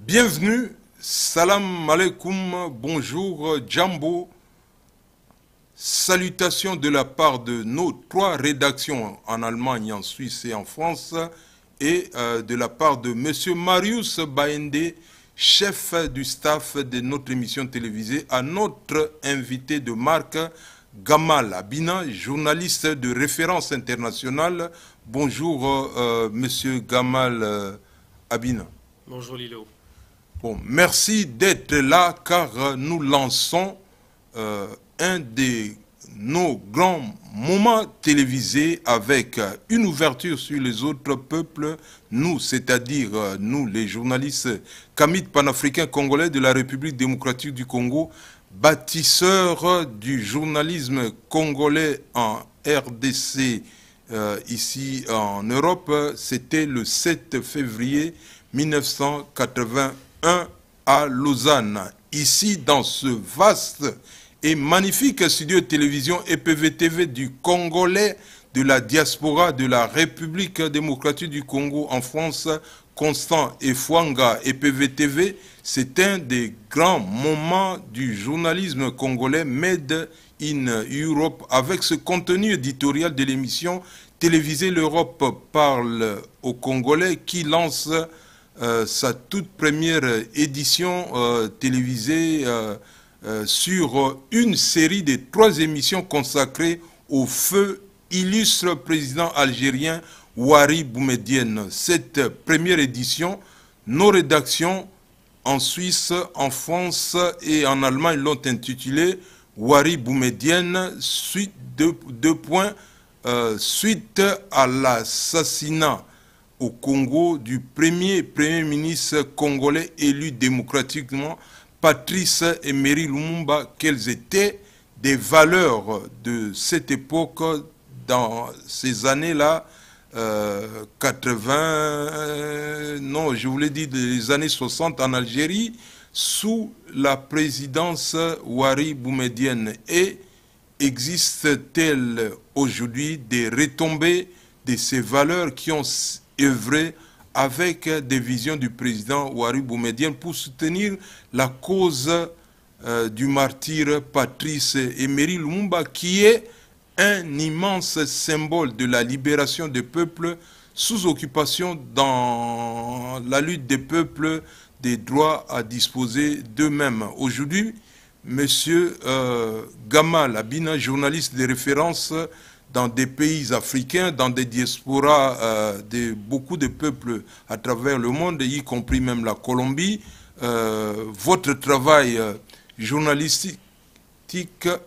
Bienvenue, salam alaikum, bonjour, Jambo. Salutations de la part de nos 3 rédactions en Allemagne, en Suisse et en France, et de la part de M. Marius Baende, chef du staff de notre émission télévisée, à notre invité de marque, Gamal Abina, journaliste de référence internationale. Bonjour, M. Gamal Abina. Bonjour Lilo. Bon, merci d'être là car nous lançons un de nos grands moments télévisés avec une ouverture sur les autres peuples, nous, c'est-à-dire nous, les journalistes Kamit panafricains congolais de la République démocratique du Congo, bâtisseurs du journalisme congolais en RDC, ici en Europe. C'était le 7 février 1981 à Lausanne. Ici, dans ce vaste et magnifique studio de télévision EPV-TV du Congolais de la diaspora de la République démocratique du Congo en France, Constant Efwanga EPV-TV, c'est un des grands moments du journalisme congolais Made in Europe avec ce contenu éditorial de l'émission télévisée L'Europe parle aux Congolais qui lance sa toute première édition télévisée sur une série de 3 émissions consacrées au feu illustre président algérien Ouari Boumedienne. Cette première édition, nos rédactions en Suisse, en France et en Allemagne l'ont intitulée Ouari Boumedienne, suite suite à l'assassinat au Congo du premier ministre congolais élu démocratiquement, Patrice Emery Lumumba. Quelles étaient des valeurs de cette époque dans ces années-là, 80, non, je voulais dire les années 60 en Algérie, sous la présidence Ouari Boumedienne. Et existe-t-il aujourd'hui des retombées de ces valeurs qui ont œuvré avec des visions du président Ouari Boumedienne pour soutenir la cause du martyr Patrice Emery Lumumba, qui est un immense symbole de la libération des peuples sous occupation dans la lutte des peuples des droits à disposer d'eux-mêmes. Aujourd'hui, M. Gamal Abina, journaliste de référence dans des pays africains, dans des diasporas de beaucoup de peuples à travers le monde, y compris même la Colombie. Votre travail journalistique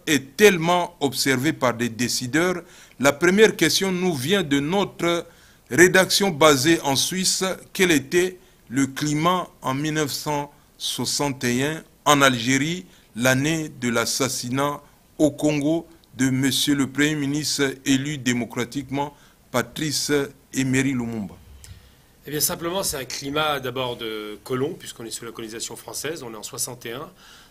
est tellement observé par des décideurs. La première question nous vient de notre rédaction basée en Suisse. Quel était le climat en 1961 en Algérie, l'année de l'assassinat au Congo de Monsieur le Premier ministre élu démocratiquement, Patrice Emery Lumumba? Eh bien simplement, c'est un climat d'abord de colon, puisqu'on est sous la colonisation française, on est en 61.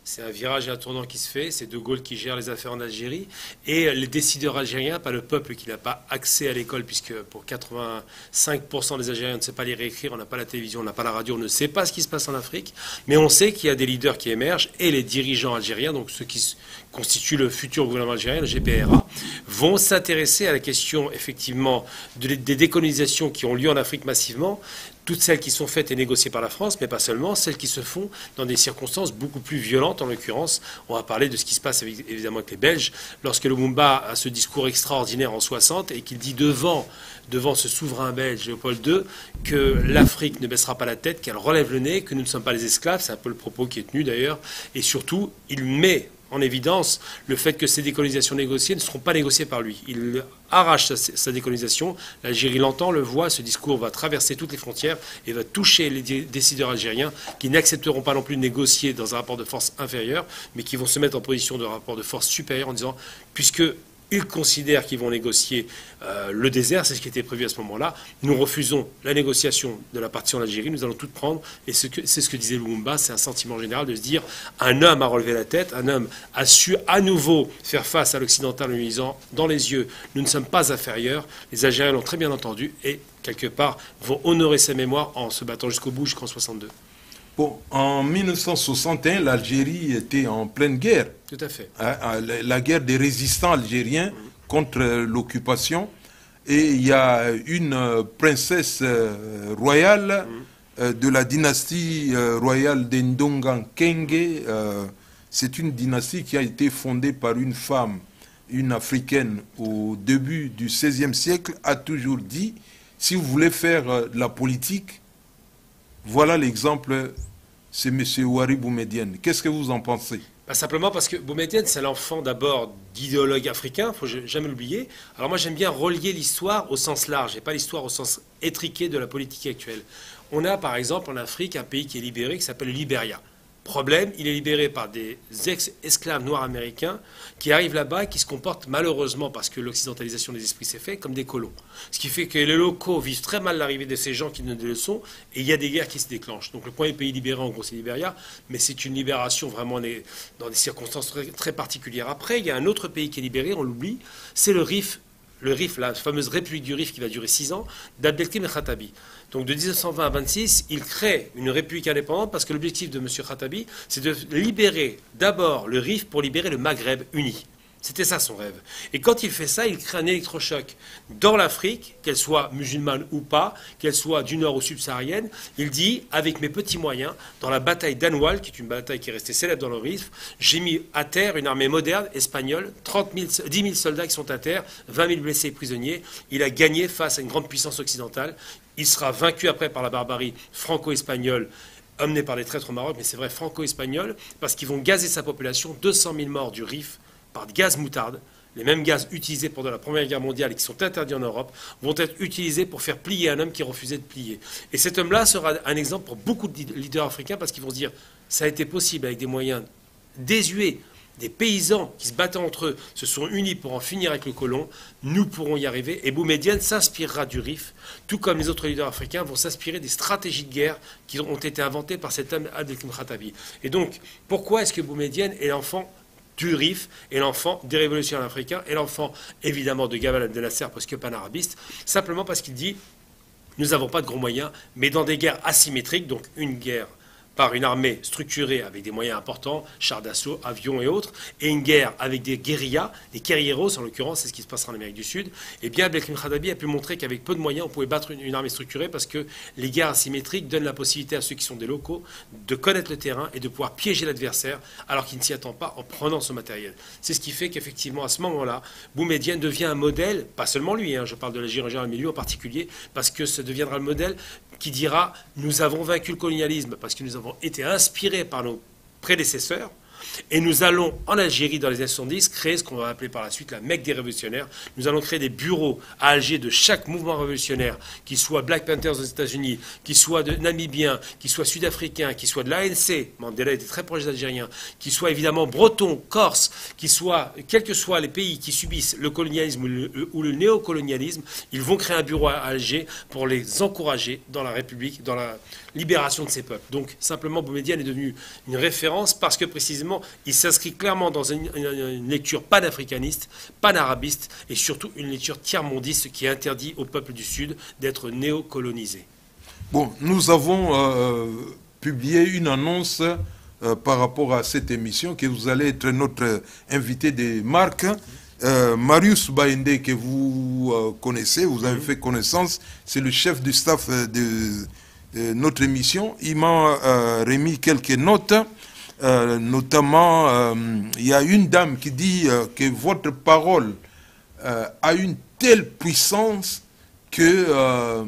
C'est un virage et un tournant qui se fait, c'est De Gaulle qui gère les affaires en Algérie. Et les décideurs algériens, pas le peuple qui n'a pas accès à l'école, puisque pour 85% des Algériens, on ne sait pas lire et écrire, on n'a pas la télévision, on n'a pas la radio, on ne sait pas ce qui se passe en Afrique. Mais on sait qu'il y a des leaders qui émergent, et les dirigeants algériens, donc ceux qui constituent le futur gouvernement algérien, le GPRA, vont s'intéresser à la question, effectivement, des décolonisations qui ont lieu en Afrique massivement, toutes celles qui sont faites et négociées par la France, mais pas seulement, celles qui se font dans des circonstances beaucoup plus violentes. En l'occurrence, on va parler de ce qui se passe évidemment avec les Belges, lorsque Lumumba a ce discours extraordinaire en 60 et qu'il dit devant ce souverain belge, Léopold II, que l'Afrique ne baissera pas la tête, qu'elle relève le nez, que nous ne sommes pas les esclaves, c'est un peu le propos qui est tenu d'ailleurs, et surtout, il met en évidence le fait que ces décolonisations négociées ne seront pas négociées par lui. Il arrache sa décolonisation, l'Algérie l'entend, le voit, ce discours va traverser toutes les frontières et va toucher les décideurs algériens qui n'accepteront pas non plus de négocier dans un rapport de force inférieur, mais qui vont se mettre en position de rapport de force supérieur en disant, puisque ils considèrent qu'ils vont négocier le désert, c'est ce qui était prévu à ce moment-là. Nous refusons la négociation de la partition d'Algérie, nous allons tout prendre. Et c'est ce que disait Lumumba, c'est un sentiment général de se dire un homme a relevé la tête, un homme a su à nouveau faire face à l'occidental en lui disant dans les yeux, nous ne sommes pas inférieurs. Les Algériens l'ont très bien entendu et quelque part vont honorer sa mémoire en se battant jusqu'au bout, jusqu'en 62. Bon, en 1961, l'Algérie était en pleine guerre. Tout à fait. La guerre des résistants algériens contre l'occupation. Et il y a une princesse royale de la dynastie royale d'Endongan Kenge. C'est une dynastie qui a été fondée par une femme, une africaine, au début du XVIe siècle, a toujours dit, si vous voulez faire de la politique, voilà l'exemple, c'est M. Ouari Boumedienne. Qu'est-ce que vous en pensez? Simplement parce que Boumedienne, c'est l'enfant d'abord d'idéologues africains, il ne faut jamais l'oublier. Alors moi, j'aime bien relier l'histoire au sens large et pas l'histoire au sens étriqué de la politique actuelle. On a par exemple en Afrique un pays qui est libéré qui s'appelle le Libéria. Problème, il est libéré par des ex-esclaves noirs américains qui arrivent là-bas et qui se comportent malheureusement, parce que l'occidentalisation des esprits s'est faite, comme des colons. Ce qui fait que les locaux vivent très mal l'arrivée de ces gens qui donnent des leçons et il y a des guerres qui se déclenchent. Donc le premier pays libéré, en gros, c'est Libéria, mais c'est une libération vraiment dans des circonstances très, très particulières. Après, il y a un autre pays qui est libéré, on l'oublie, c'est le Rif, la fameuse République du Rif qui va durer 6 ans, d'Abdelkrim el-Khattabi. Donc de 1920 à 26, il crée une république indépendante parce que l'objectif de M. Khattabi, c'est de libérer d'abord le Rif pour libérer le Maghreb uni. C'était ça son rêve. Et quand il fait ça, il crée un électrochoc dans l'Afrique, qu'elle soit musulmane ou pas, qu'elle soit du nord ou subsaharienne. Il dit, avec mes petits moyens, dans la bataille d'Anoual, qui est une bataille qui est restée célèbre dans le Rif, j'ai mis à terre une armée moderne, espagnole, 10 000 soldats qui sont à terre, 20 000 blessés et prisonniers. Il a gagné face à une grande puissance occidentale. Il sera vaincu après par la barbarie franco-espagnole, emmenée par les traîtres au Maroc, mais c'est vrai franco-espagnole, parce qu'ils vont gazer sa population, 200 000 morts du Rif, par gaz moutarde, les mêmes gaz utilisés pendant la Première Guerre mondiale et qui sont interdits en Europe, vont être utilisés pour faire plier un homme qui refusait de plier. Et cet homme-là sera un exemple pour beaucoup de leaders africains parce qu'ils vont se dire ça a été possible avec des moyens désuets, des paysans qui se battaient entre eux, se sont unis pour en finir avec le colon, nous pourrons y arriver. Et Boumedienne s'inspirera du Rif, tout comme les autres leaders africains vont s'inspirer des stratégies de guerre qui ont été inventées par cet homme Abdelkrim Khattabi. Et donc, pourquoi est-ce que Boumedienne est l'enfant du Rif et l'enfant des révolutionnaires africains et l'enfant évidemment de Gamal Abdel Nasser parce que panarabiste, simplement parce qu'il dit nous n'avons pas de gros moyens, mais dans des guerres asymétriques, donc une guerre par une armée structurée avec des moyens importants, chars d'assaut, avions et autres, et une guerre avec des guérillas, des guerrilleros en l'occurrence, c'est ce qui se passera en Amérique du Sud, et bien Abdelkrim Khattabi a pu montrer qu'avec peu de moyens, on pouvait battre une armée structurée parce que les guerres asymétriques donnent la possibilité à ceux qui sont des locaux de connaître le terrain et de pouvoir piéger l'adversaire alors qu'il ne s'y attend pas en prenant son matériel. C'est ce qui fait qu'effectivement, à ce moment-là, Boumedienne devient un modèle, pas seulement lui, je parle de l'Algérie en général, mais lui en particulier, parce que ça deviendra le modèle qui dira nous avons vaincu le colonialisme parce que nous avons été inspirés par nos prédécesseurs et nous allons en Algérie dans les années 70 créer ce qu'on va appeler par la suite la Mecque des révolutionnaires. Nous allons créer des bureaux à Alger de chaque mouvement révolutionnaire, qu'il soit Black Panthers aux États-Unis, qu'il soit de Namibiens, qu'il soit sud-africain, qu'il soit de l'ANC, Mandela était très proche des Algériens, qu'il soit évidemment breton, corse, qu'il soit, quels que soient les pays qui subissent le colonialisme ou le néocolonialisme, ils vont créer un bureau à Alger pour les encourager dans la République, dans la libération de ces peuples. Donc simplement Boumedienne est devenu une référence parce que précisément il s'inscrit clairement dans une lecture panafricaniste, panarabiste et surtout une lecture tiers-mondiste qui interdit au peuple du Sud d'être néocolonisé. Bon, nous avons publié une annonce par rapport à cette émission que vous allez être notre invité des marques. Marius Baïndé, que vous connaissez, vous avez fait connaissance, c'est le chef du staff de notre émission. Il m'a remis quelques notes. Notamment, il y a une dame qui dit que votre parole a une telle puissance que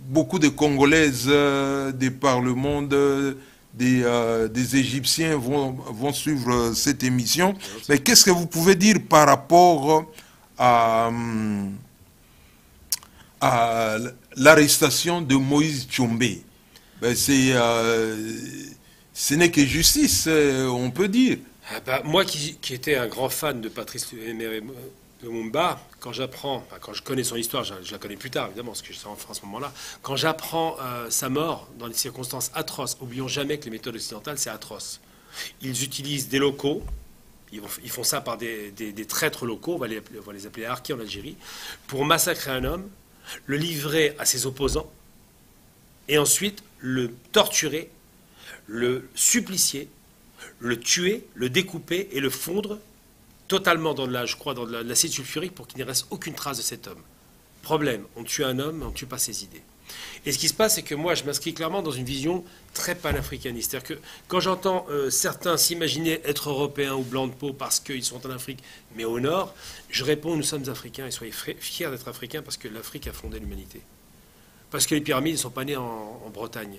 beaucoup de Congolaises de par le monde, des Égyptiens vont suivre cette émission. Mais qu'est-ce que vous pouvez dire par rapport à l'arrestation de Moïse Tchombé? Ben ce n'est que justice, on peut dire. Moi qui étais un grand fan de Patrice Lumumba, quand je connais son histoire, je la connais plus tard évidemment, parce que je suis en France à ce moment-là, quand j'apprends sa mort dans des circonstances atroces, oublions jamais que les méthodes occidentales, c'est atroce. Ils utilisent des locaux, ils font ça par des traîtres locaux, on va les appeler harkis en Algérie, pour massacrer un homme, le livrer à ses opposants, et ensuite le torturer, le supplicier, le tuer, le découper et le fondre totalement dans de l'acide sulfurique pour qu'il ne reste aucune trace de cet homme. Problème, on tue un homme, mais on ne tue pas ses idées. Et ce qui se passe, c'est que moi, je m'inscris clairement dans une vision très panafricaniste. C'est-à-dire que quand j'entends certains s'imaginer être européens ou blancs de peau parce qu'ils sont en Afrique, mais au nord, je réponds, nous sommes africains et soyez fiers d'être africains parce que l'Afrique a fondé l'humanité. Parce que les pyramides ne sont pas nées en Bretagne.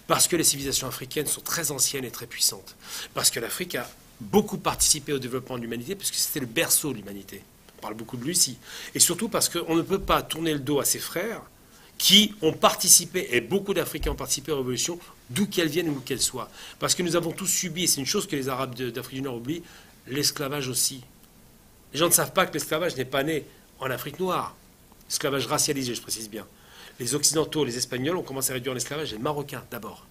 Parce que les civilisations africaines sont très anciennes et très puissantes. Parce que l'Afrique a beaucoup participé au développement de l'humanité, puisque c'était le berceau de l'humanité. On parle beaucoup de Lucie. Et surtout parce qu'on ne peut pas tourner le dos à ses frères qui ont participé, et beaucoup d'Africains ont participé aux révolutions, d'où qu'elles viennent ou d'où qu'elles soient. Parce que nous avons tous subi, et c'est une chose que les Arabes d'Afrique du Nord oublient, l'esclavage aussi. Les gens ne savent pas que l'esclavage n'est pas né en Afrique noire. L'esclavage racialisé, je précise bien. Les Occidentaux, les Espagnols ont commencé à réduire l'esclavage, et les Marocains d'abord.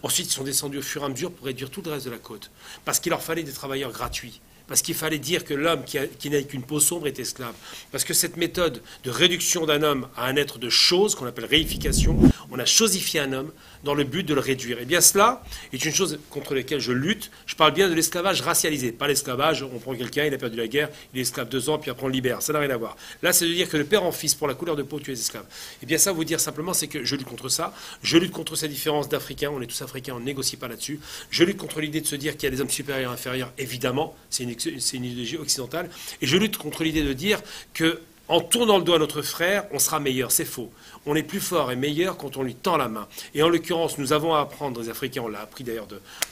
Ensuite, ils sont descendus au fur et à mesure pour réduire tout le reste de la côte. Parce qu'il leur fallait des travailleurs gratuits. Parce qu'il fallait dire que l'homme qui n'a qu'une peau sombre est esclave. Parce que cette méthode de réduction d'un homme à un être de chose, qu'on appelle réification, on a chosifié un homme dans le but de le réduire. Et bien cela est une chose contre laquelle je lutte. Je parle bien de l'esclavage racialisé. Pas l'esclavage, on prend quelqu'un, il a perdu la guerre, il est esclave 2 ans, puis après on le libère. Ça n'a rien à voir. Là, c'est de dire que de père en fils, pour la couleur de peau, tu es esclave. Et bien ça, vous dire simplement, c'est que je lutte contre ça. Je lutte contre ces différences d'Africains. On est tous Africains, on ne négocie pas là-dessus. Je lutte contre l'idée de se dire qu'il y a des hommes supérieurs et inférieurs. Évidemment, c'est une idéologie occidentale. Et je lutte contre l'idée de dire que en tournant le dos à notre frère, on sera meilleur. C'est faux. On est plus fort et meilleur quand on lui tend la main. Et en l'occurrence, nous avons à apprendre, les Africains, on l'a appris d'ailleurs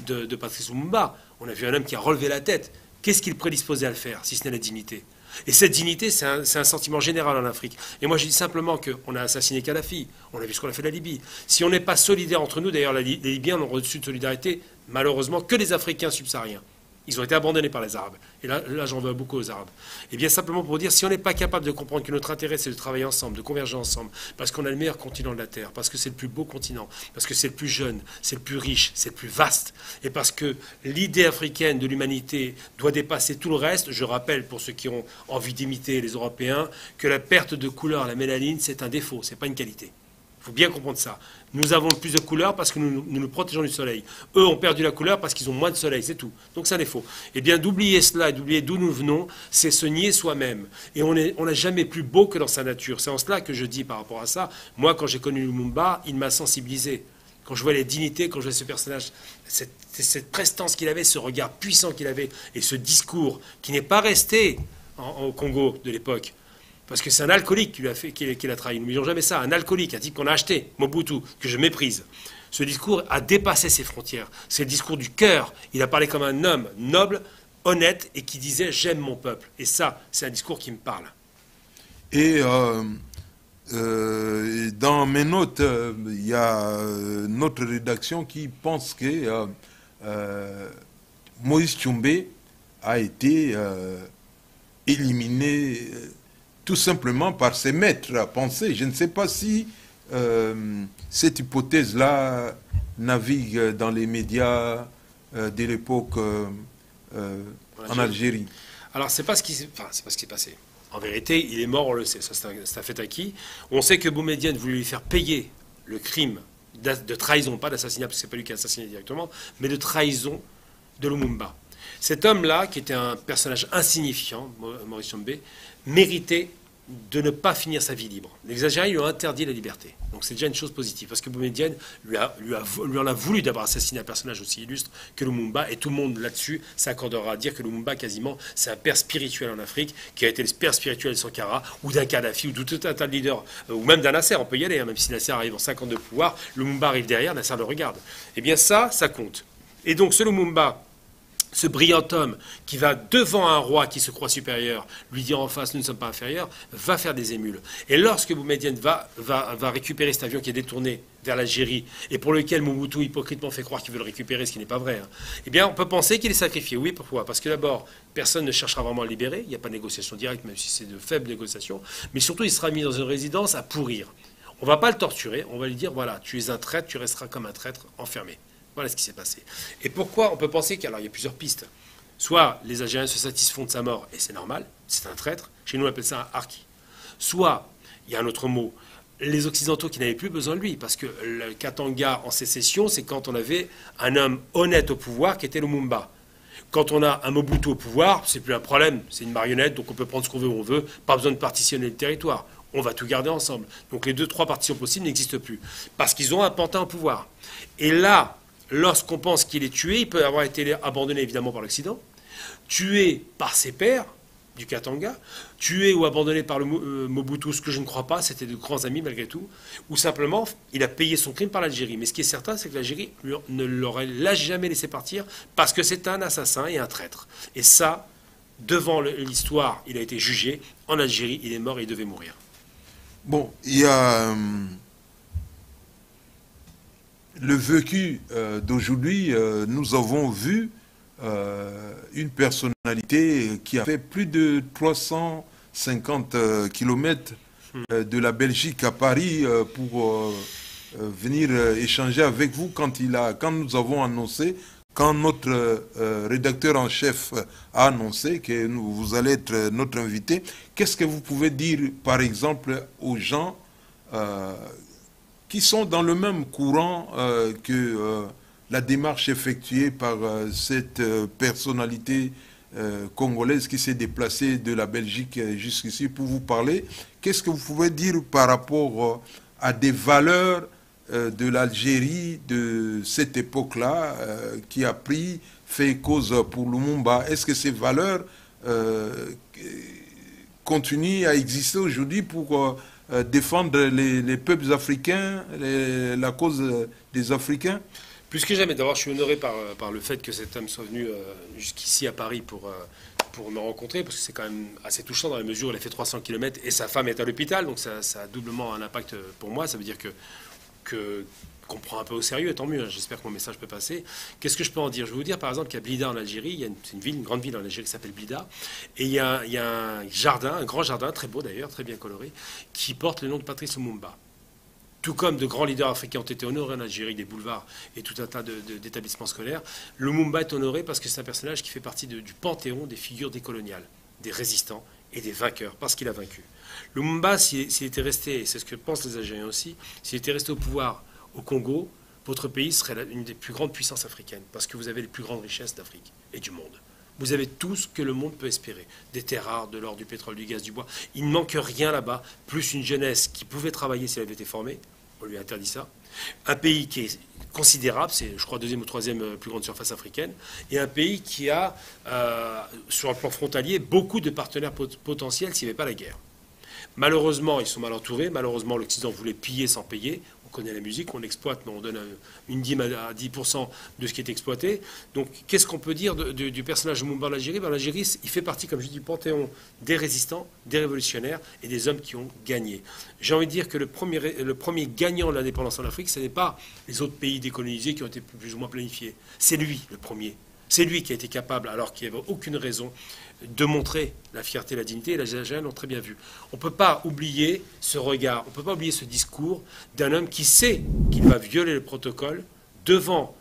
de Patrice Lumumba, on a vu un homme qui a relevé la tête. Qu'est-ce qu'il prédisposait à le faire, si ce n'est la dignité? Et cette dignité, c'est un sentiment général en Afrique. Et moi, je dis simplement qu'on a assassiné Kadhafi. On a vu ce qu'on a fait de la Libye. Si on n'est pas solidaire entre nous, d'ailleurs, les Libyens n'ont reçu de solidarité, malheureusement, que les Africains subsahariens. Ils ont été abandonnés par les Arabes. Et là j'en veux beaucoup aux Arabes. Et bien simplement pour dire, si on n'est pas capable de comprendre que notre intérêt, c'est de travailler ensemble, de converger ensemble, parce qu'on a le meilleur continent de la Terre, parce que c'est le plus beau continent, parce que c'est le plus jeune, c'est le plus riche, c'est le plus vaste, et parce que l'idée africaine de l'humanité doit dépasser tout le reste, je rappelle, pour ceux qui ont envie d'imiter les Européens, que la perte de couleur, la mélanine, c'est un défaut, c'est pas une qualité. Il faut bien comprendre ça. Nous avons le plus de couleurs parce que nous nous protégeons du soleil. Eux ont perdu la couleur parce qu'ils ont moins de soleil, c'est tout. Donc c'est un défaut. Et bien d'oublier cela et d'oublier d'où nous venons, c'est se nier soi-même. Et on n'a jamais plus beau que dans sa nature. C'est en cela que je dis par rapport à ça, moi quand j'ai connu Lumumba, il m'a sensibilisé. Quand je vois les dignités, quand je vois ce personnage, cette prestance qu'il avait, ce regard puissant qu'il avait, et ce discours qui n'est pas resté au Congo de l'époque. Parce que c'est un alcoolique qui l'a trahi. N'oublions jamais ça. Un alcoolique, un type qu'on a acheté, Mobutu, que je méprise. Ce discours a dépassé ses frontières. C'est le discours du cœur. Il a parlé comme un homme noble, honnête, et qui disait « j'aime mon peuple ». Et ça, c'est un discours qui me parle. Et dans mes notes, il y a notre rédaction qui pense que Moïse Tchoumbé a été éliminé tout simplement par ses maîtres à penser. Je ne sais pas si cette hypothèse-là navigue dans les médias de l'époque en Algérie. Alors, c'est pas ce qui s'est passé. En vérité, il est mort, on le sait, ça c'est un fait acquis. On sait que Boumedienne voulait lui faire payer le crime de trahison, pas d'assassinat, parce que c'est pas lui qui a assassiné directement, mais de trahison de Lumumba. Cet homme-là, qui était un personnage insignifiant, Maurice Tchoumbé, méritait de ne pas finir sa vie libre. Les Algériens lui ont interdit la liberté. Donc c'est déjà une chose positive, parce que Boumedienne lui en a voulu d'avoir assassiné un personnage aussi illustre que Lumumba, et tout le monde là-dessus s'accordera à dire que Lumumba, quasiment, c'est un père spirituel en Afrique, qui a été le père spirituel de Sankara, ou d'un Kadhafi, ou de tout un tas de leaders, ou même d'un Nasser, on peut y aller, hein, même si Nasser arrive en 50 de pouvoir, Lumumba arrive derrière, Nasser le regarde. Eh bien ça compte. Et donc ce Lumumba, ce brillant homme qui va devant un roi qui se croit supérieur, lui dire en face nous ne sommes pas inférieurs, va faire des émules. Et lorsque Boumedienne va récupérer cet avion qui est détourné vers l'Algérie et pour lequel Mobutu hypocritement fait croire qu'il veut le récupérer, ce qui n'est pas vrai, hein, eh bien on peut penser qu'il est sacrifié. Oui, pourquoi? Parce que d'abord, personne ne cherchera vraiment à le libérer, il n'y a pas de négociation directe, même si c'est de faibles négociations, mais surtout il sera mis dans une résidence à pourrir. On ne va pas le torturer, on va lui dire voilà, tu es un traître, tu resteras comme un traître enfermé. Voilà ce qui s'est passé. Et pourquoi on peut penser qu'il y a plusieurs pistes. Soit les Algériens se satisfont de sa mort, et c'est normal, c'est un traître. Chez nous, on appelle ça un harki. Soit, il y a un autre mot, les Occidentaux qui n'avaient plus besoin de lui, parce que le Katanga en sécession, c'est quand on avait un homme honnête au pouvoir qui était Lumumba. Quand on a un Mobutu au pouvoir, c'est plus un problème, c'est une marionnette, donc on peut prendre ce qu'on veut où on veut, pas besoin de partitionner le territoire. On va tout garder ensemble. Donc les 2-3 partitions possibles n'existent plus, parce qu'ils ont un pantin au pouvoir. Et là, lorsqu'on pense qu'il est tué, il peut avoir été abandonné évidemment par l'Occident, tué par ses pairs du Katanga, tué ou abandonné par le Mobutu, ce que je ne crois pas, c'était de grands amis malgré tout, ou simplement il a payé son crime par l'Algérie. Mais ce qui est certain, c'est que l'Algérie ne l'aurait jamais laissé partir parce que c'est un assassin et un traître. Et ça, devant l'histoire, il a été jugé. En Algérie, il est mort et il devait mourir. Bon, il y a le vécu d'aujourd'hui. Nous avons vu une personnalité qui a fait plus de 350 kilomètres de la Belgique à Paris pour venir échanger avec vous quand nous avons annoncé, quand notre rédacteur en chef a annoncé que vous allez être notre invité. Qu'est-ce que vous pouvez dire, par exemple, aux gens qui sont dans le même courant que la démarche effectuée par cette personnalité congolaise qui s'est déplacée de la Belgique jusqu'ici pour vous parler? Qu'est-ce que vous pouvez dire par rapport à des valeurs de l'Algérie de cette époque-là qui a fait cause pour Lumumba? Est-ce que ces valeurs continuent à exister aujourd'hui pour défendre les peuples africains, la cause des Africains? Plus que jamais. D'abord, je suis honoré par le fait que cet homme soit venu jusqu'ici à Paris pour me rencontrer, parce que c'est quand même assez touchant dans la mesure où il a fait 300 km et sa femme est à l'hôpital, donc ça a doublement un impact pour moi. Ça veut dire qu'on prend un peu au sérieux, et tant mieux, hein. J'espère que mon message peut passer. Qu'est-ce que je peux en dire? Je vais vous dire par exemple qu'à Blida en Algérie, il y a une grande ville en Algérie qui s'appelle Blida, et il y a un jardin, un grand jardin, très beau d'ailleurs, très bien coloré, qui porte le nom de Patrice Lumumba. Tout comme de grands leaders africains ont été honorés en Algérie, des boulevards et tout un tas d'établissements scolaires, Lumumba est honoré parce que c'est un personnage qui fait partie du panthéon des figures décoloniales, des résistants et des vainqueurs, parce qu'il a vaincu. Lumumba, s'il était resté, et c'est ce que pensent les Algériens aussi, s'il était resté au pouvoir au Congo, votre pays serait une des plus grandes puissances africaines, parce que vous avez les plus grandes richesses d'Afrique et du monde. Vous avez tout ce que le monde peut espérer. Des terres rares, de l'or, du pétrole, du gaz, du bois. Il ne manque rien là-bas, plus une jeunesse qui pouvait travailler si elle avait été formée. On lui a interdit ça. Un pays qui est considérable, c'est je crois deuxième ou troisième plus grande surface africaine, et un pays qui a, sur le plan frontalier, beaucoup de partenaires potentiels s'il n'y avait pas la guerre. Malheureusement, ils sont mal entourés. Malheureusement, l'Occident voulait piller sans payer. On connaît la musique, on exploite, mais on donne une dîme à 10% de ce qui est exploité. Donc, qu'est-ce qu'on peut dire du personnage de Lumumba en Algérie? L'Algérie, il fait partie, comme je dis, du panthéon des résistants, des révolutionnaires et des hommes qui ont gagné. J'ai envie de dire que le premier gagnant de l'indépendance en Afrique, ce n'est pas les autres pays décolonisés qui ont été plus ou moins planifiés. C'est lui, le premier. C'est lui qui a été capable, alors qu'il n'y avait aucune raison, de montrer la fierté et la dignité, et les Algériens l'ont très bien vu. On ne peut pas oublier ce regard, on ne peut pas oublier ce discours d'un homme qui sait qu'il va violer le protocole devant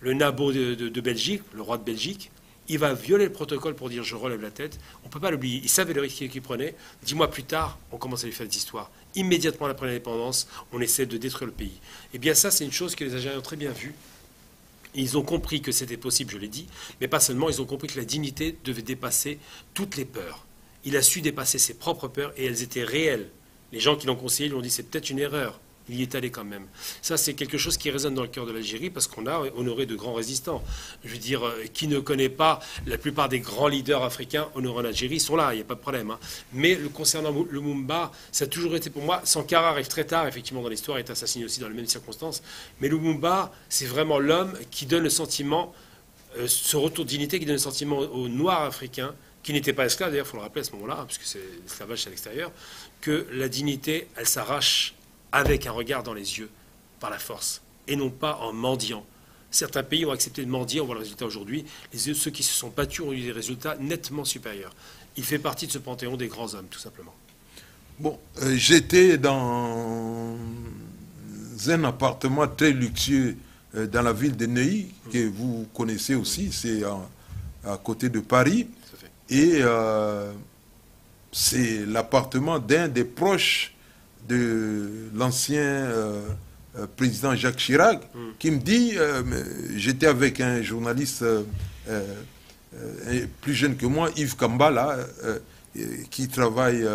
le nabo de Belgique, le roi de Belgique. Il va violer le protocole pour dire « je relève la tête ». On ne peut pas l'oublier. Il savait le risque qu'il prenait. 10 mois plus tard, on commence à lui faire des histoires. Immédiatement après l'indépendance, on essaie de détruire le pays. Et bien ça, c'est une chose que les Algériens ont très bien vue. Ils ont compris que c'était possible, je l'ai dit, mais pas seulement, ils ont compris que la dignité devait dépasser toutes les peurs. Il a su dépasser ses propres peurs et elles étaient réelles. Les gens qui l'ont conseillé lui ont dit c'est peut-être une erreur. Il y est allé quand même. Ça, c'est quelque chose qui résonne dans le cœur de l'Algérie parce qu'on a honoré de grands résistants. Je veux dire, qui ne connaît pas la plupart des grands leaders africains honorés en Algérie, ils sont là, il n'y a pas de problème. Hein. Mais concernant Lumumba, ça a toujours été pour moi, Sankara arrive très tard, effectivement, dans l'histoire, est assassiné aussi dans les mêmes circonstances. Mais Lumumba, c'est vraiment l'homme qui donne le sentiment, ce retour de dignité qui donne le sentiment aux Noirs africains, qui n'étaient pas esclaves, d'ailleurs, il faut le rappeler à ce moment-là, puisque c'est l'esclavage à l'extérieur, que la dignité, elle s'arrache avec un regard dans les yeux, par la force, et non pas en mendiant. Certains pays ont accepté de mendier, on voit le résultat aujourd'hui. Ceux qui se sont battus ont eu des résultats nettement supérieurs. Il fait partie de ce panthéon des grands hommes, tout simplement. Bon, j'étais dans un appartement très luxueux dans la ville de Neuilly, que vous connaissez aussi, c'est à côté de Paris. Et c'est l'appartement d'un des proches de l'ancien président Jacques Chirac, qui me dit, j'étais avec un journaliste plus jeune que moi, Yves Kambala, qui travaille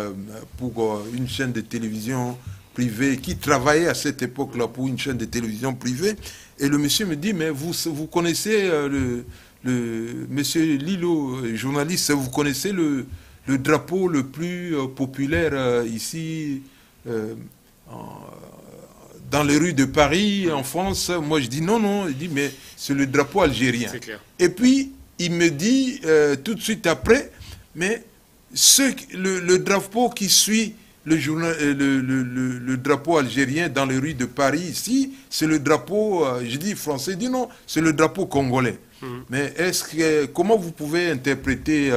pour une chaîne de télévision privée, qui travaillait à cette époque-là pour une chaîne de télévision privée. Et le monsieur me dit, mais vous connaissez le monsieur Lilo, journaliste, vous connaissez le drapeau le plus populaire ici dans les rues de Paris, en France? Moi, je dis non, non. Il dit, mais c'est le drapeau algérien. C'est clair. Et puis, il me dit tout de suite après, mais le drapeau qui suit le drapeau algérien dans les rues de Paris ici, c'est le drapeau, je dis français, il dit non, c'est le drapeau congolais. Mais comment vous pouvez interpréter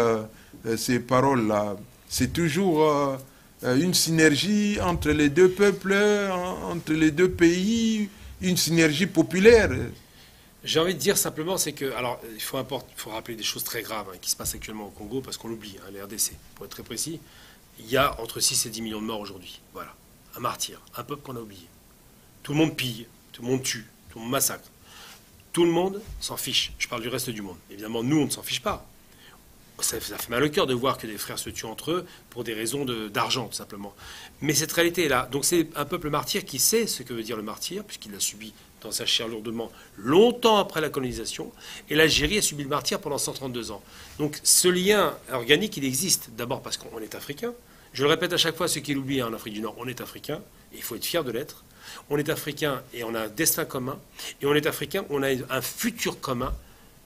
ces paroles-là? C'est toujours une synergie entre les deux peuples, entre les deux pays, une synergie populaire. J'ai envie de dire simplement, c'est que, alors, il faut rappeler des choses très graves qui se passent actuellement au Congo, parce qu'on l'oublie, les RDC, pour être très précis. Il y a entre 6 et 10 millions de morts aujourd'hui. Voilà. Un martyr, un peuple qu'on a oublié. Tout le monde pille, tout le monde tue, tout le monde massacre. Tout le monde s'en fiche. Je parle du reste du monde. Évidemment, nous, on ne s'en fiche pas. Ça fait mal au cœur de voir que des frères se tuent entre eux pour des raisons d'argent, tout simplement. Mais cette réalité est là. Donc c'est un peuple martyr qui sait ce que veut dire le martyr, puisqu'il l'a subi dans sa chair lourdement longtemps après la colonisation. Et l'Algérie a subi le martyr pendant 132 ans. Donc ce lien organique, il existe. D'abord parce qu'on est africain. Je le répète à chaque fois, ceux qui l'oublient en Afrique du Nord, on est africain. Et il faut être fier de l'être. On est africain et on a un destin commun. Et on est africain, on a un futur commun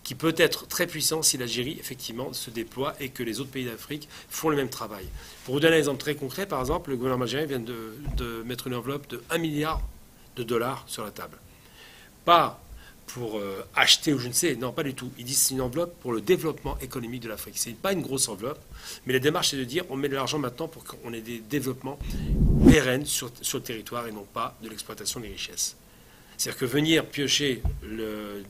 qui peut être très puissant si l'Algérie, effectivement, se déploie et que les autres pays d'Afrique font le même travail. Pour vous donner un exemple très concret, par exemple, le gouvernement algérien vient de mettre une enveloppe de 1 milliard de dollars sur la table. Pas pour acheter ou je ne sais, non, pas du tout. Ils disent que c'est une enveloppe pour le développement économique de l'Afrique. Ce n'est pas une grosse enveloppe, mais la démarche, c'est de dire on met de l'argent maintenant pour qu'on ait des développements pérennes sur le territoire et non pas de l'exploitation des richesses. C'est-à-dire que venir piocher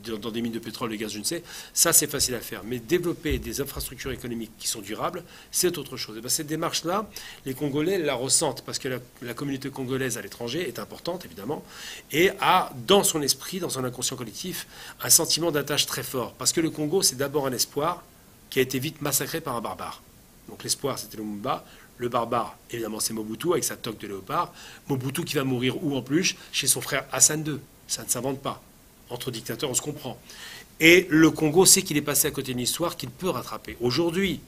dans des mines de pétrole, de gaz, je ne sais, ça c'est facile à faire. Mais développer des infrastructures économiques qui sont durables, c'est autre chose. Et bien, cette démarche-là, les Congolais la ressentent parce que la communauté congolaise à l'étranger est importante, évidemment, et a dans son esprit, dans son inconscient collectif, un sentiment d'attache très fort. Parce que le Congo, c'est d'abord un espoir qui a été vite massacré par un barbare. Donc l'espoir, c'était le Lumumba. Le barbare, évidemment, c'est Mobutu avec sa toque de léopard. Mobutu qui va mourir où en plus? Chez son frère Hassan II. Ça ne s'invente pas. Entre dictateurs, on se comprend. Et le Congo sait qu'il est passé à côté d'une histoire qu'il peut rattraper. Aujourd'hui,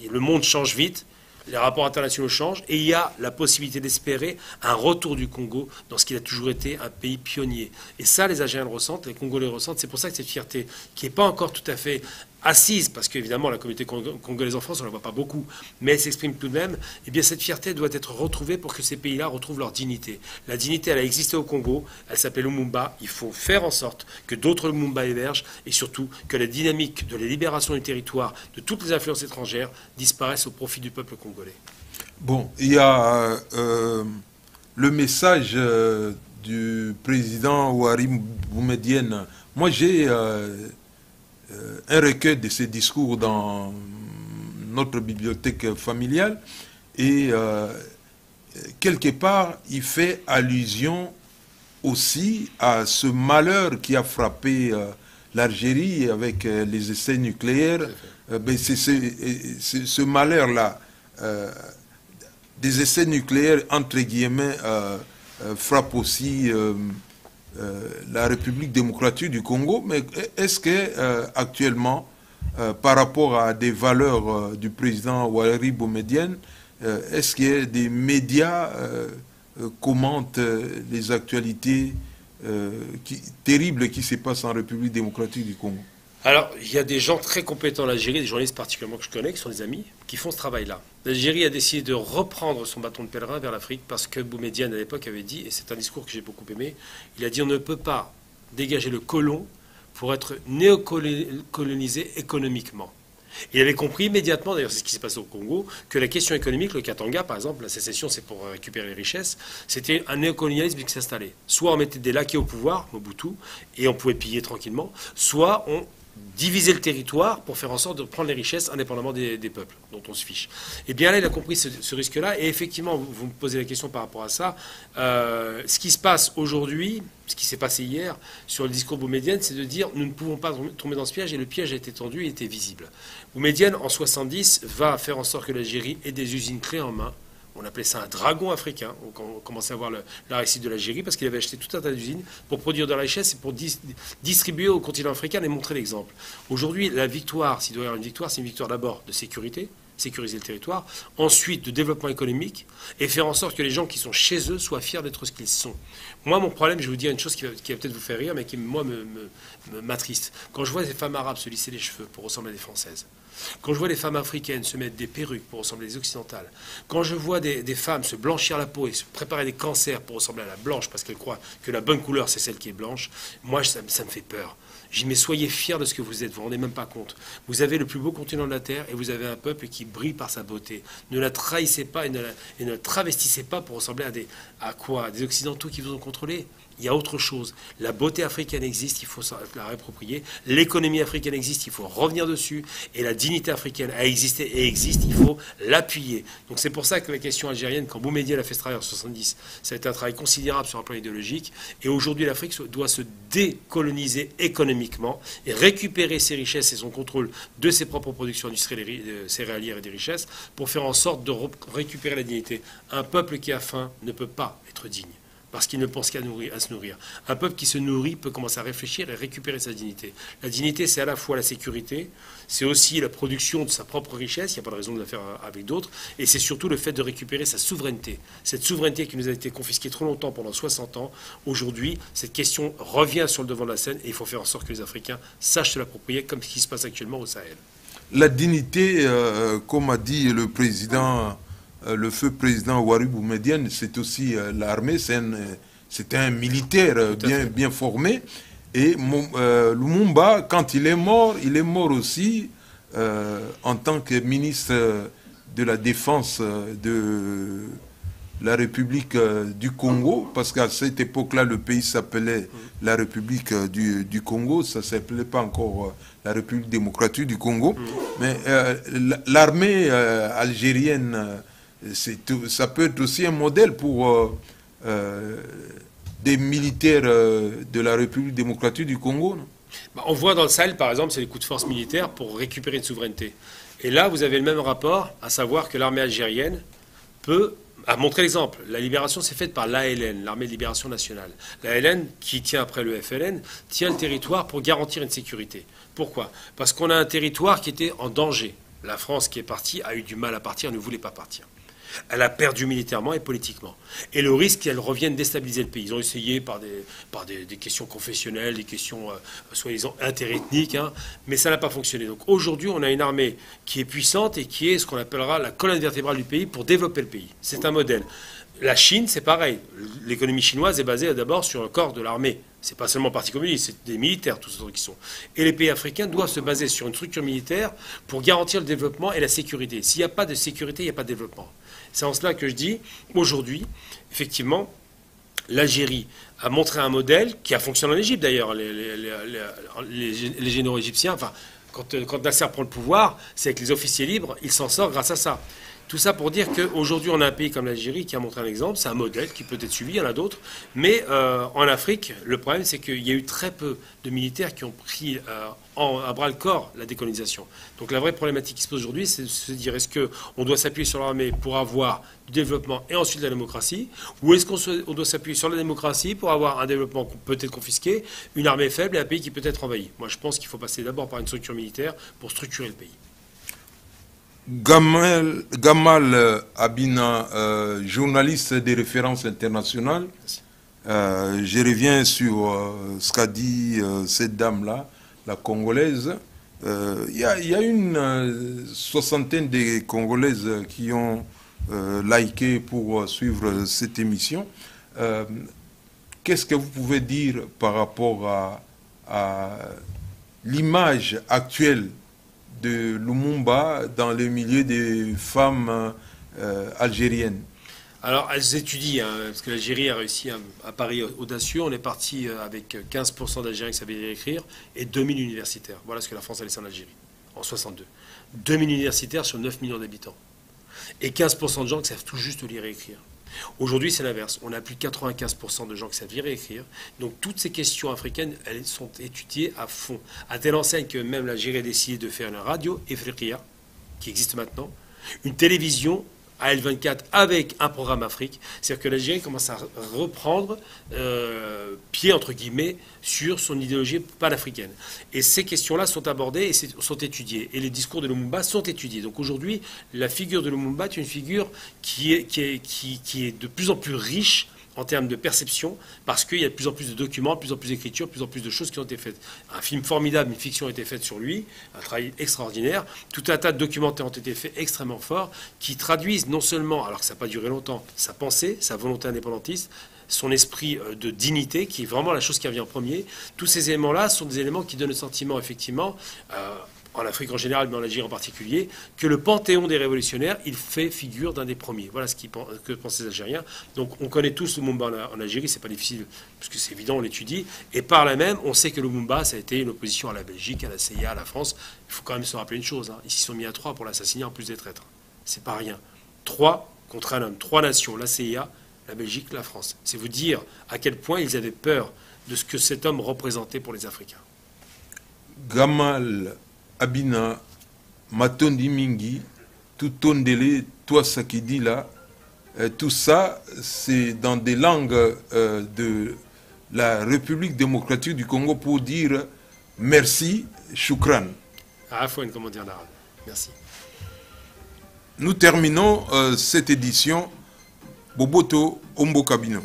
le monde change vite, les rapports internationaux changent, et il y a la possibilité d'espérer un retour du Congo dans ce qu'il a toujours été un pays pionnier. Et ça, les Algériens le ressentent, les Congolais le ressentent. C'est pour ça que cette fierté, qui n'est pas encore tout à fait assise, parce qu'évidemment la communauté congolaise en France, on ne la voit pas beaucoup, mais elle s'exprime tout de même, eh bien cette fierté doit être retrouvée pour que ces pays-là retrouvent leur dignité. La dignité, elle a existé au Congo, elle s'appelle Lumumba, il faut faire en sorte que d'autres Lumumba émergent, et surtout que la dynamique de la libération du territoire, de toutes les influences étrangères, disparaissent au profit du peuple congolais. Bon, il y a le message du président Ouari Boumedienne. Moi, j'ai un recueil de ses discours dans notre bibliothèque familiale et quelque part, il fait allusion aussi à ce malheur qui a frappé l'Algérie avec les essais nucléaires. C'est ce malheur-là, des essais nucléaires, entre guillemets, frappe aussi la République démocratique du Congo, mais est-ce que actuellement, par rapport à des valeurs du président Ouari Boumedienne, est-ce qu'il y a des médias commentent les actualités terribles qui se passent en République démocratique du Congo? Alors, il y a des gens très compétents en Algérie, des journalistes particulièrement que je connais, qui sont des amis, qui font ce travail-là. L'Algérie a décidé de reprendre son bâton de pèlerin vers l'Afrique parce que Boumedienne, à l'époque, avait dit, et c'est un discours que j'ai beaucoup aimé, il a dit on ne peut pas dégager le colon pour être néocolonisé économiquement. Il avait compris immédiatement, d'ailleurs c'est ce qui s'est passé au Congo, que la question économique, le Katanga par exemple, la sécession c'est pour récupérer les richesses, c'était un néocolonialisme qui s'installait. Soit on mettait des laquais au pouvoir, Mobutu, et on pouvait piller tranquillement, soit on diviser le territoire pour faire en sorte de prendre les richesses indépendamment des peuples dont on se fiche. Et bien là, il a compris ce risque-là. Et effectivement, vous me posez la question par rapport à ça. Ce qui se passe aujourd'hui, ce qui s'est passé hier sur le discours Boumedienne, c'est de dire nous ne pouvons pas tomber dans ce piège, et le piège a été tendu et était visible. Boumedienne, en 70, va faire en sorte que l'Algérie ait des usines clés en main. On appelait ça un dragon africain. On commençait à voir la réussite de l'Algérie parce qu'il avait acheté tout un tas d'usines pour produire de la richesse et pour distribuer au continent africain et montrer l'exemple. Aujourd'hui, la victoire, s'il doit y avoir une victoire, c'est une victoire d'abord de sécurité, sécuriser le territoire, ensuite de développement économique et faire en sorte que les gens qui sont chez eux soient fiers d'être ce qu'ils sont. Moi, mon problème, je vais vous dire une chose qui va peut-être vous faire rire, mais qui, moi, m'attriste. Quand je vois des femmes arabes se lisser les cheveux pour ressembler à des Françaises, quand je vois des femmes africaines se mettre des perruques pour ressembler à des occidentales, quand je vois des femmes se blanchir la peau et se préparer des cancers pour ressembler à la blanche parce qu'elles croient que la bonne couleur c'est celle qui est blanche, moi ça me fait peur. Je dis mais soyez fiers de ce que vous êtes, vous vous rendez même pas compte. Vous avez le plus beau continent de la Terre et vous avez un peuple qui brille par sa beauté. Ne la trahissez pas et ne travestissez pas pour ressembler à quoi? À des occidentaux qui vous ont contrôlé. Il y a autre chose. La beauté africaine existe, il faut la réapproprier. L'économie africaine existe, il faut revenir dessus. Et la dignité africaine a existé et existe, il faut l'appuyer. Donc c'est pour ça que la question algérienne, quand Boumedienne a fait ce travail en 70, ça a été un travail considérable sur un plan idéologique. Et aujourd'hui, l'Afrique doit se décoloniser économiquement et récupérer ses richesses et son contrôle de ses propres productions industrielles, céréalières et des richesses pour faire en sorte de récupérer la dignité. Un peuple qui a faim ne peut pas être digne, parce qu'il ne pense qu'à se nourrir. Un peuple qui se nourrit peut commencer à réfléchir et récupérer sa dignité. La dignité, c'est à la fois la sécurité, c'est aussi la production de sa propre richesse, il n'y a pas de raison de la faire avec d'autres, et c'est surtout le fait de récupérer sa souveraineté. Cette souveraineté qui nous a été confisquée trop longtemps, pendant 60 ans, aujourd'hui, cette question revient sur le devant de la scène, et il faut faire en sorte que les Africains sachent se l'approprier, comme ce qui se passe actuellement au Sahel. La dignité, comme a dit le président... le feu président Ouari Boumedienne, c'est aussi l'armée, c'est un militaire bien formé. Et Lumumba, quand il est mort aussi en tant que ministre de la Défense de la République du Congo, parce qu'à cette époque-là, le pays s'appelait la République du Congo, ça ne s'appelait pas encore la République démocratique du Congo. Mais l'armée algérienne... ça peut être aussi un modèle pour des militaires de la République démocratique du Congo, non? On voit dans le Sahel, par exemple, c'est les coups de force militaires pour récupérer une souveraineté. Et là, vous avez le même rapport, à savoir que l'armée algérienne a montré l'exemple. La libération s'est faite par l'ALN, l'Armée de libération nationale. L'ALN, qui tient après le FLN, tient le territoire pour garantir une sécurité. Pourquoi? Parce qu'on a un territoire qui était en danger. La France qui est partie a eu du mal à partir, ne voulait pas partir. Elle a perdu militairement et politiquement. Et le risque qu'elle revienne déstabiliser le pays. Ils ont essayé par des questions confessionnelles, des questions soi-disant interethniques, hein, mais ça n'a pas fonctionné. Donc aujourd'hui, on a une armée qui est puissante et qui est ce qu'on appellera la colonne vertébrale du pays pour développer le pays. C'est un modèle. La Chine, c'est pareil. L'économie chinoise est basée d'abord sur le corps de l'armée. C'est pas seulement le Parti communiste, c'est des militaires, tous ceux qui sont. Et les pays africains doivent se baser sur une structure militaire pour garantir le développement et la sécurité. S'il n'y a pas de sécurité, il n'y a pas de développement. C'est en cela que je dis, aujourd'hui, l'Algérie a montré un modèle qui a fonctionné en Égypte d'ailleurs. Les généraux égyptiens, enfin, quand Nasser prend le pouvoir, c'est avec les officiers libres, il s'en sort grâce à ça. Tout ça pour dire qu'aujourd'hui, on a un pays comme l'Algérie qui a montré un exemple. C'est un modèle qui peut être suivi, il y en a d'autres. Mais en Afrique, le problème, c'est qu'il y a eu très peu de militaires qui ont pris à bras-le-corps la décolonisation. Donc la vraie problématique qui se pose aujourd'hui, c'est de se dire, est-ce qu'on doit s'appuyer sur l'armée pour avoir du développement et ensuite de la démocratie, ou est-ce qu'on doit s'appuyer sur la démocratie pour avoir un développement peut-être confisqué, une armée faible et un pays qui peut être envahi? Moi, je pense qu'il faut passer d'abord par une structure militaire pour structurer le pays. Gamal Abina, journaliste des références internationales. Je reviens sur ce qu'a dit cette dame-là, la Congolaise. Il y a une soixantaine de Congolaises qui ont liké pour suivre cette émission. Qu'est-ce que vous pouvez dire par rapport à l'image actuelle de Lumumba dans le milieu des femmes algériennes? Alors, elles étudient, hein, parce que l'Algérie a réussi un pari audacieux. On est parti avec 15% d'Algériens qui savaient lire et écrire et 2000 universitaires. Voilà ce que la France a laissé en Algérie, en 62. 2000 universitaires sur 9 millions d'habitants. Et 15% de gens qui savent tout juste lire et écrire. Aujourd'hui, c'est l'inverse. On a plus de 95% de gens qui savent lire et écrire. Donc, toutes ces questions africaines, elles sont étudiées à fond. À telle enseigne que même l'Algérie a décidé de faire une radio, Efriqiya, qui existe maintenant, une télévision AL24 avec un programme Afrique. C'est-à-dire que l'Algérie commence à reprendre pied, entre guillemets, sur son idéologie panafricaine. Et ces questions-là sont abordées et sont étudiées. Et les discours de Lumumba sont étudiés. Donc aujourd'hui, la figure de Lumumba est une figure qui est de plus en plus riche en termes de perception, parce qu'il y a de plus en plus de documents, de plus en plus d'écritures, de plus en plus de choses qui ont été faites. Un film formidable, une fiction a été faite sur lui, un travail extraordinaire. Tout un tas de documentaires ont été faits extrêmement forts, qui traduisent non seulement, alors que ça n'a pas duré longtemps, sa pensée, sa volonté indépendantiste, son esprit de dignité, qui est vraiment la chose qui revient en premier. Tous ces éléments-là sont des éléments qui donnent le sentiment, effectivement, en Afrique en général, mais en Algérie en particulier, que le panthéon des révolutionnaires, il fait figure d'un des premiers. Voilà que pensent les Algériens. Donc on connaît tous Lumumba en Algérie, c'est pas difficile, parce que c'est évident, on l'étudie. Et par là même, on sait que Lumumba, ça a été une opposition à la Belgique, à la CIA, à la France. Il faut quand même se rappeler une chose, hein. Ils s'y sont mis à 3 pour l'assassiner en plus des traîtres. C'est pas rien. 3 contre un homme, 3 nations, la CIA, la Belgique, la France. C'est vous dire à quel point ils avaient peur de ce que cet homme représentait pour les Africains. Gamal Abina, Matondi Mingi, tout Tondele, toi Sakidi là, tout ça, c'est dans des langues de la République démocratique du Congo pour dire merci, shukran. Afouane, comment dire en arabe. Merci. Nous terminons cette édition. Boboto Ombo Kabino.